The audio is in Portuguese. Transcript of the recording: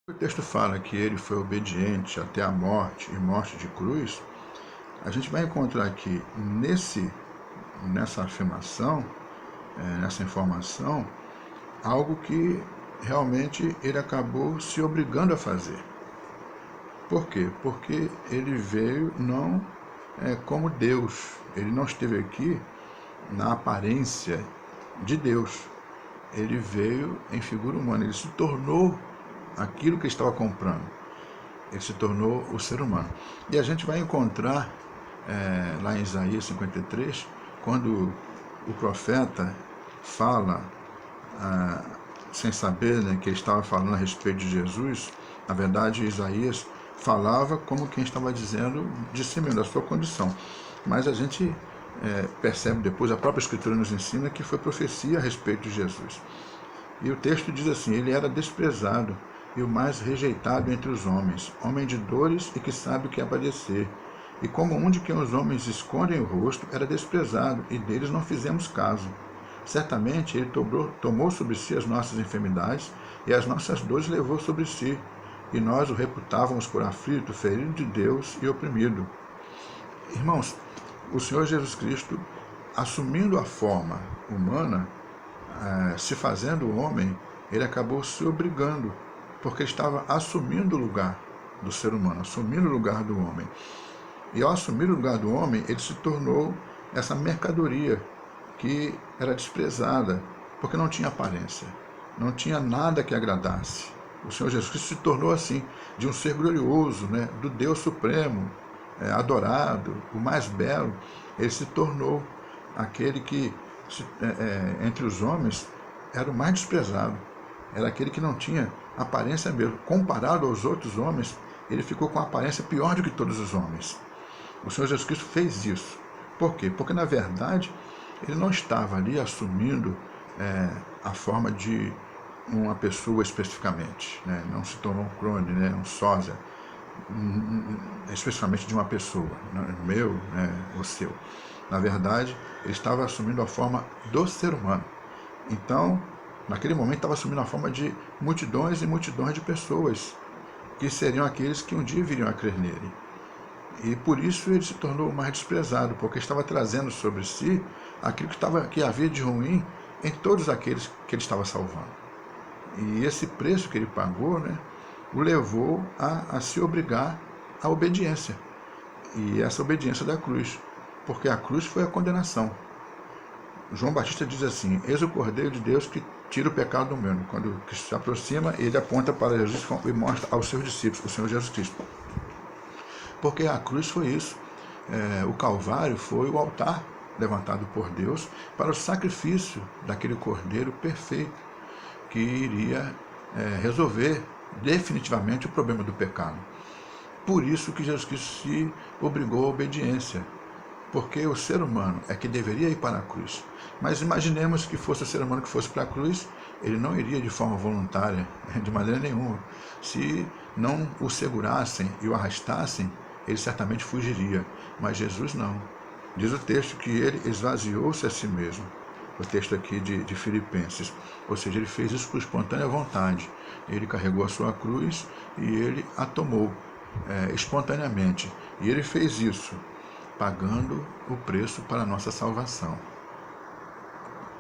O texto fala que ele foi obediente até a morte e morte de cruz. A gente vai encontrar aqui nessa afirmação, nessa informação, algo que realmente ele acabou se obrigando a fazer. Por quê? Porque ele veio não como Deus, ele não esteve aqui na aparência de Deus, ele veio em figura humana, ele se tornou aquilo que estava comprando, ele se tornou o ser humano. E a gente vai encontrar lá em Isaías 53, quando o profeta fala, sem saber, né, que ele estava falando a respeito de Jesus. Na verdade, Isaías falava como quem estava dizendo de si mesmo, da sua condição. Mas a gente percebe depois, a própria Escritura nos ensina que foi profecia a respeito de Jesus. E o texto diz assim: ele era desprezado e o mais rejeitado entre os homens, homem de dores e que sabe o que é padecer. E como um de quem os homens escondem o rosto, era desprezado, e deles não fizemos caso. Certamente ele tomou sobre si as nossas enfermidades, e as nossas dores levou sobre si. E nós o reputávamos por aflito, ferido de Deus e oprimido. Irmãos, o Senhor Jesus Cristo, assumindo a forma humana, se fazendo homem, ele acabou se obrigando, porque ele estava assumindo o lugar do ser humano, assumindo o lugar do homem. E ao assumir o lugar do homem, ele se tornou essa mercadoria que era desprezada, porque não tinha aparência, não tinha nada que agradasse. O Senhor Jesus Cristo se tornou assim, de um ser glorioso, né, do Deus Supremo, adorado, o mais belo. Ele se tornou aquele que, entre os homens, era o mais desprezado. Era aquele que não tinha aparência mesmo. Comparado aos outros homens, ele ficou com a aparência pior do que todos os homens. O Senhor Jesus Cristo fez isso. Por quê? Porque, na verdade, ele não estava ali assumindo a forma de uma pessoa especificamente, né? Não se tornou um clone, né? Um sósia, especificamente de uma pessoa, né? Meu, né? O seu. Na verdade, ele estava assumindo a forma do ser humano. Então, naquele momento, estava assumindo a forma de multidões e multidões de pessoas, que seriam aqueles que um dia viriam a crer nele. E por isso ele se tornou mais desprezado, porque estava trazendo sobre si aquilo que havia de ruim em todos aqueles que ele estava salvando. E esse preço que ele pagou, né, o levou a se obrigar à obediência. E essa obediência da cruz, porque a cruz foi a condenação. João Batista diz assim: eis o Cordeiro de Deus que tira o pecado do mundo. Quando Cristo se aproxima, ele aponta para Jesus e mostra aos seus discípulos, o Senhor Jesus Cristo. Porque a cruz foi isso. O Calvário foi o altar levantado por Deus para o sacrifício daquele Cordeiro perfeito, que iria resolver definitivamente o problema do pecado. Por isso que Jesus Cristo se obrigou à obediência, porque o ser humano é que deveria ir para a cruz. Mas imaginemos que fosse o ser humano que fosse para a cruz, ele não iria de forma voluntária, de maneira nenhuma. Se não o segurassem e o arrastassem, ele certamente fugiria. Mas Jesus não. Diz o texto que ele esvaziou-se a si mesmo. O texto aqui de Filipenses. Ou seja, ele fez isso por espontânea vontade. Ele carregou a sua cruz e ele a tomou espontaneamente. E ele fez isso pagando o preço para a nossa salvação.